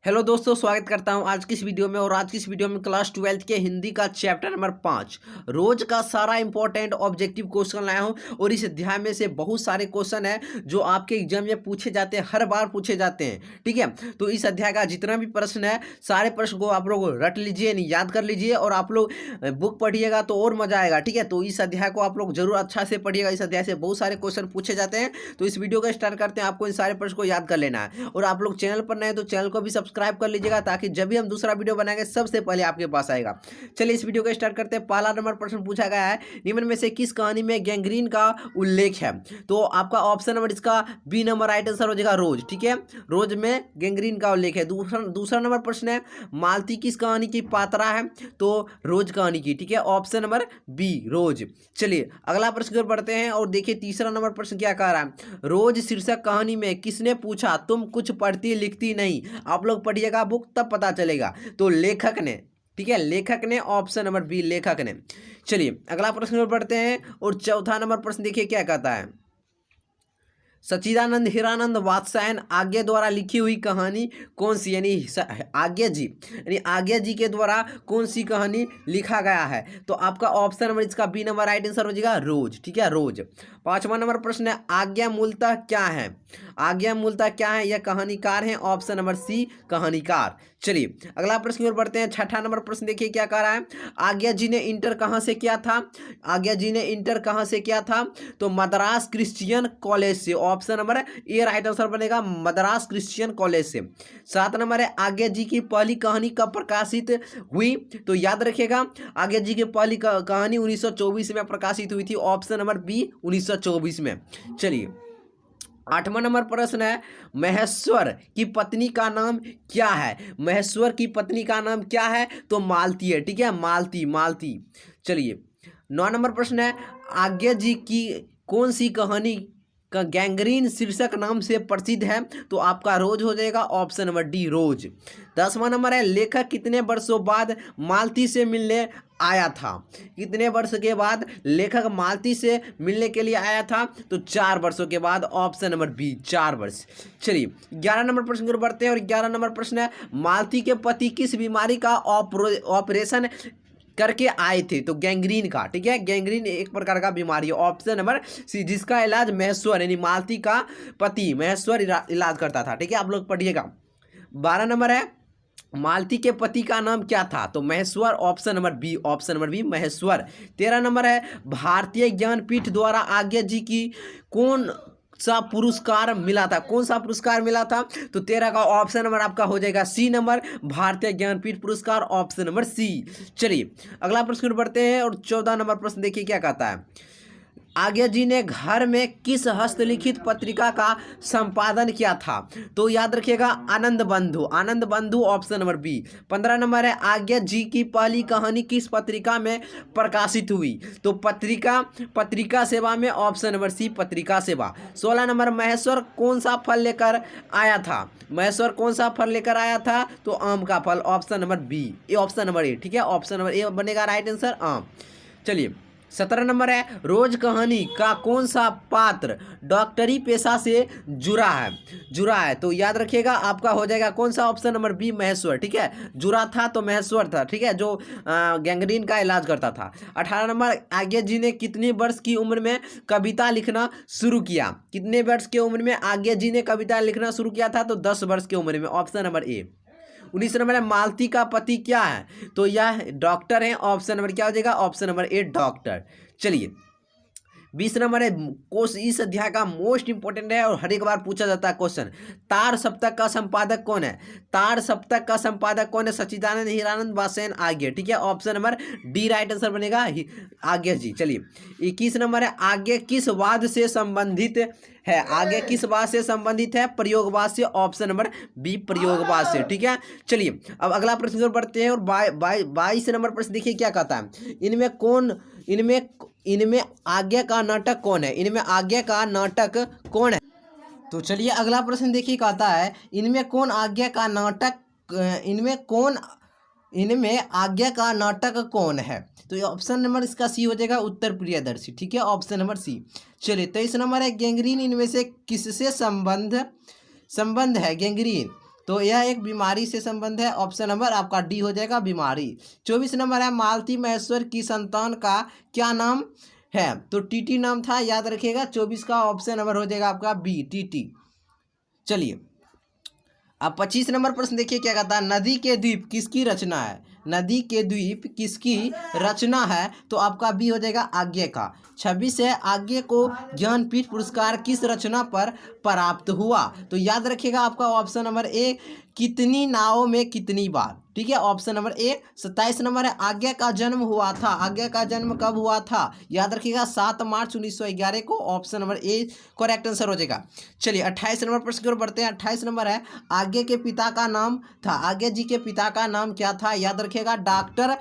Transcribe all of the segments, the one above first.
Hello दोस्तों, स्वागत करता हूं आज की इस वीडियो में। और आज की इस वीडियो में क्लास 12th के हिंदी का चैप्टर नंबर 5 रोज का सारा इंपॉर्टेंट ऑब्जेक्टिव क्वेश्चन लाया हूं। और इस अध्याय में से बहुत सारे क्वेश्चन हैं जो आपके एग्जाम में पूछे जाते हैं, हर बार पूछे जाते हैं। ठीक है, तो इस अध्याय का जितना भी प्रश्न है सारे प्रश्न को आप लोग रट लीजिए, याद कर लीजिए और आप लोग बुक पढ़िएगा तो और मजा आएगा। ठीक है, तो इस अध्याय को आप लोग जरूर अच्छा से पढ़िएगा। इस अध्याय से बहुत सारे क्वेश्चन पूछे जाते हैं। तो इस वीडियो को स्टार्ट करते हैं। आपको इन सारे प्रश्न को याद कर लेना है। और आप लोग चैनल पर नए तो चैनल को भी सब्सक्राइब कर लीजिएगा ताकि जब भी हम दूसरा वीडियो बनाएंगे सबसे पहले आपके पास आएगा। चलिए इस वीडियो को स्टार्ट करते हैं। पहला नंबर प्रश्न पूछा गया है, निम्न में से किस कहानी में गैंग्रीन का उल्लेख है? तो आपका ऑप्शन नंबर इसका बी नंबर राइट आंसर हो जाएगा रोज। ठीक है, रोज में गैंग्रीन का उल्लेख है। दूसरा नंबर प्रश्न है, मालती किस कहानी की पात्रा है? तो रोज कहानी की। ठीक है, ऑप्शन नंबर बी रोज। चलिए अगला प्रश्न की ओर बढ़ते हैं और देखिए तीसरा नंबर प्रश्न क्या कह रहा है, रोज शीर्षक कहानी में किसने पूछा तुम कुछ पढ़ती लिखती नहीं? आप लोग पढ़िएगा बुक तब पता चलेगा। तो लेखक ने। ठीक है, लेखक ने, ऑप्शन नंबर बी लेखक ने। चलिए अगला प्रश्न पर पढ़ते हैं और चौथा नंबर प्रश्न देखिए क्या कहता है, सच्चिदानंद हीरानंद वात्स्यायन आज्ञा द्वारा लिखी हुई कहानी कौन सी? यानी आज्ञा जी के द्वारा कौन सी कहानी लिखा गया है? तो आपका ऑप्शन नंबर इसका बी नंबर राइट आंसर हो जाएगा रोज। ठीक है, रोज। पांचवा नंबर प्रश्न है, आज्ञा मूलतः क्या है? आज्ञा मूलतः क्या है? यह कहानीकार है, ऑप्शन नंबर सी कहानीकार। चलिए अगला प्रश्न की ओर बढ़ते हैं। छठा नंबर प्रश्न देखिए क्या कह रहा है, आज्ञा जी ने इंटर कहाँ से किया था? आज्ञा जी ने इंटर कहाँ से किया था? तो मद्रास क्रिश्चियन कॉलेज से। ऑप्शन नंबर ए राइट आंसर बनेगा, मद्रास क्रिश्चियन कॉलेज से। सात नंबर है, आज्ञा जी की पहली कहानी कब प्रकाशित हुई? तो याद रखिएगा, आज्ञा जी की पहली कहानी 1924 में प्रकाशित हुई थी, ऑप्शन नंबर बी 1924 में। चलिए आठवां नंबर प्रश्न है, महेश्वर की पत्नी का नाम क्या है? महेश्वर की पत्नी का नाम क्या है? तो मालती है। ठीक है, मालती, मालती। चलिए 9 नंबर प्रश्न है, आज्ञा जी की कौन सी कहानी का गैंग्रीन शीर्षक नाम से प्रसिद्ध है? तो आपका रोज हो जाएगा, ऑप्शन नंबर डी रोज। 10वां नंबर है, लेखक कितने वर्षों बाद मालती से मिलने आया था? कितने वर्ष के बाद लेखक मालती से मिलने के लिए आया था? तो 4 वर्षों के बाद, ऑप्शन नंबर बी 4 वर्ष। चलिए 11 नंबर प्रश्न की ओर बढ़ते हैं और 11 नंबर प्रश्न है, मालती के पति किस बीमारी का ऑपरेशन करके आए थे? तो गैंग्रीन का। ठीक है, गैंग्रीन एक प्रकार का बीमारी है, ऑप्शन नंबर सी, जिसका इलाज महेश्वर यानी मालती का पति महेश्वर इलाज करता था। ठीक है, आप लोग पढ़िएगा। 12 नंबर है, मालती के पति का नाम क्या था? तो Maheshwar, option number B, option number B Maheshwar. 13 number है, भारतीय ज्ञानपीठ द्वारा आज्ञा जी की कौन सा पुरस्कार मिला था? कौन सा पुरस्कार मिला था? तो 13 का ऑप्शन नंबर आपका हो जाएगा सी नंबर, भारतीय ज्ञानपीठ पुरस्कार, ऑप्शन नंबर सी। चलिए अगला प्रश्न बढ़ते हैं और 14 नंबर प्रश्न देखिए क्या कहता है, आज्ञा जी ने घर में किस हस्तलिखित पत्रिका का संपादन किया था? तो याद रखिएगा, आनंद बंधु, आनंद बंधु, ऑप्शन नंबर बी। 15 नंबर है, आज्ञा जी की पहली कहानी किस पत्रिका में प्रकाशित हुई? तो पत्रिका सेवा में, ऑप्शन नंबर सी पत्रिका सेवा। 16 नंबर, महेश्वर कौन सा फल लेकर आया था? महेश्वर कौन सा फल लेकर आया था? तो आम का फल, option number B, option number A. ठीक है, ऑप्शन नंबर ए बनेगा राइट आंसर, आम। चलिए 17 नंबर है, रोज कहानी का कौन सा पात्र डॉक्टरी पेशा से जुड़ा है? तो याद रखिएगा, आपका हो जाएगा कौन सा, ऑप्शन नंबर बी महेश्वर। ठीक है, जुड़ा था तो महेश्वर था। ठीक है, जो गैंग्रीन का इलाज करता था। 18 नंबर, आज्ञा जी ने कितने वर्ष की उम्र में कविता लिखना शुरू किया? कितने वर्ष की उम्र में आज्ञा जी ने कविता लिखना शुरू किया था? तो 10 वर्ष की उम्र में, ऑप्शन नंबर ए। 19 नंबर है, मालती का पति क्या है? तो यह डॉक्टर है, ऑप्शन नंबर क्या हो जाएगा, ऑप्शन नंबर ए डॉक्टर। चलिए 20 नंबर है, इस अध्याय का मोस्ट इंपोर्टेंट है और हर एक बार पूछा जाता है क्वेश्चन, तार सप्तक का संपादक कौन है? तार सप्तक का संपादक कौन है? सच्चिदानंद हीरानंद वात्स्यायन आज्ञा। ठीक है, option number D right answer बनेगा, आज्ञा जी। चलिए 21 नंबर है, आज्ञा किस वाद से संबंधित है? आगे किस बात से संबंधित है? प्रयोगवाद से, ऑप्शन नंबर बी प्रयोगवाद से। ठीक है, चलिए अब अगला प्रश्न बढ़ते हैं और 22 नंबर प्रश्न देखिए क्या कहता है, इनमें आज्ञा का नाटक कौन है? इनमें आज्ञा का नाटक कौन है? तो चलिए अगला प्रश्न देखिए कहता है, इनमें कौन आज्ञा का नाटक इनमें आज्ञा का नाटक कौन है? तो ये ऑप्शन नंबर इसका सी हो जाएगा, उत्तर प्रियदर्शी। ठीक है, ऑप्शन नंबर सी। चलिए 23 नंबर है, गैंग्रीन इनमें से किससे संबंध है? गैंग्रीन तो यह एक बीमारी से संबंध है। ऑप्शन नंबर आपका डी हो जाएगा, बीमारी। 24 नंबर है, मालती महेश्वर की संतान का क्या नाम है? तो टीटी नाम था, याद रखिएगा। 24 का ऑप्शन नंबर हो जाएगा आपका बी, टीटी। चलिए अब 25 नंबर प्रश्न देखिए क्या कहता है, नदी के द्वीप किसकी रचना है? नदी के द्वीप किसकी रचना है? तो आपका बी हो जाएगा, आज्ञे का। 26 है, आज्ञे को ज्ञानपीठ पुरस्कार किस रचना पर प्राप्त हुआ? तो याद रखिएगा आपका ऑप्शन नंबर ए, कितनी नावों में कितनी बार। ठीक है, ऑप्शन नंबर ए। 27 नंबर है, आज्ञा का जन्म हुआ था, आज्ञा का जन्म कब हुआ था? याद रखिएगा 7 मार्च 1911 को। Option number A correct answer हो जाएगा। चलिए 28 नंबर प्रश्न की ओर बढ़ते हैं। 28 नंबर है, आज्ञा के पिता का नाम था, आज्ञा जी के पिता का नाम क्या था? याद रखिएगा doctor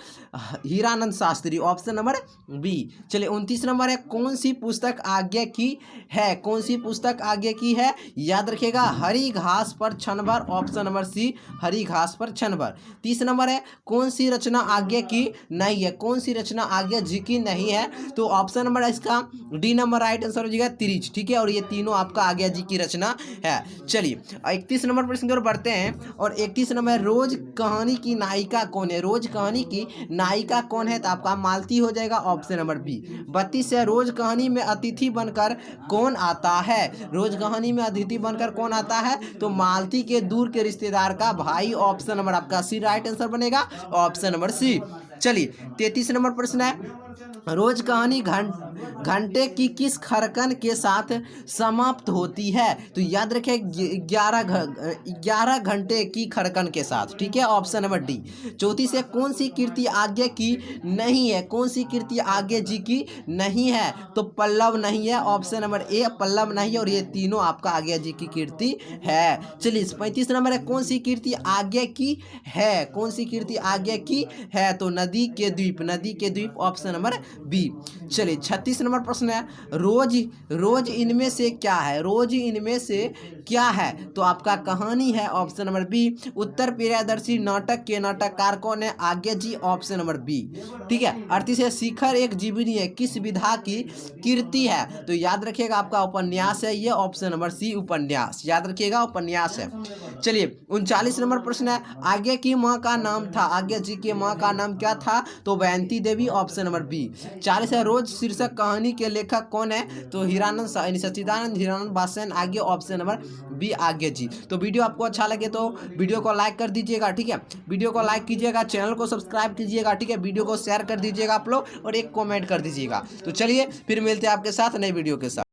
Hiranand Shastri, option number B. चलिए 29 नंबर है, कौन सी पुस्तक आज्ञा की है? कौन सी पुस्तक आज्ञा की है? याद रखिएगा हरी घास पर क्षण भर, ऑप्शन नंबर सी, हरी घास पर क्षण भर। 30 नंबर है, कौन सी रचना आज्ञा की नहीं है? कौन सी रचना आज्ञा जी की नहीं है? तो ऑप्शन नंबर इसका डी नंबर राइट आंसर हो जाएगा, त्रिज। ठीक है, और ये तीनों आपका आज्ञा जी की रचना है। चलिए 31 नंबर प्रश्न की ओर बढ़ते हैं। और 31 नंबर, रोज कहानी की नायिका कौन है? रोज कहानी की नायिका कौन है? तो आपका मालती हो जाएगा, ऑप्शन नंबर बी। 32 है, रोज कहानी में अतिथि बनकर कौन आता है? रोज कहानी में अतिथि बनकर कौन आता है? तो मालती के दूर के रिश्तेदार का भाई, ऑप्शन नंबर आपका सी राइट आंसर बनेगा, ऑप्शन नंबर सी। चलिए 33 नंबर प्रश्न है, रोज कहानी घंटे की किस खरकन के साथ समाप्त होती है? तो याद रखें 11 घंटे की खरकन के साथ। ठीक है, ऑप्शन नंबर डी। 34 है, कौन सी कीर्ति आज्ञा की नहीं है? कौन सी कीर्ति आज्ञा जी की नहीं है? तो पल्लव नहीं है, ऑप्शन नंबर ए, पल्लव नहीं है, और ये तीनों आपका आज्ञा जी की कीर्ति है। चलिए 35 नंबर है, कौन सी कीर्ति आज्ञा की है? कौन सी कीर्ति आज्ञा की है? तो नदी के द्वीप, नदी के द्वीप, ऑप्शन नंबर बी। चलिए 36 नंबर प्रश्न है, रोज इनमें से क्या है? रोज इनमें से क्या है? तो आपका कहानी है, ऑप्शन नंबर बी। उत्तर प्रियदर्शी नाटक के नाटककार कौन है? आज्ञा जी, ऑप्शन नंबर बी। ठीक है, 38 है, शिखर एक जीवनी है, किस विधा की कीर्ति है? तो याद रखिएगा आपका उपन्यास है ये, ऑप्शन नंबर सी, उपन्यास। याद रखिएगा उपन्यास है। चलिए 39 नंबर प्रश्न है, आज्ञा की माँ का नाम था, आज्ञा जी की माँ का नाम क्या था? तो वयंती देवी, ऑप्शन नंबर बी। 40 है, रोज शीर्षक कहानी के लेखक कौन है? तो हीरानंद सच्चिदानंद हीरानंद भाषण, आगे ऑप्शन नंबर बी, आज्ञा जी। तो वीडियो आपको अच्छा लगे तो वीडियो को लाइक कर दीजिएगा। ठीक है, वीडियो को लाइक कीजिएगा, चैनल को सब्सक्राइब कीजिएगा। ठीक है, वीडियो को शेयर कर दीजिएगा आप लोग, और एक कॉमेंट कर दीजिएगा। तो चलिए फिर मिलते हैं आपके साथ नई वीडियो के साथ।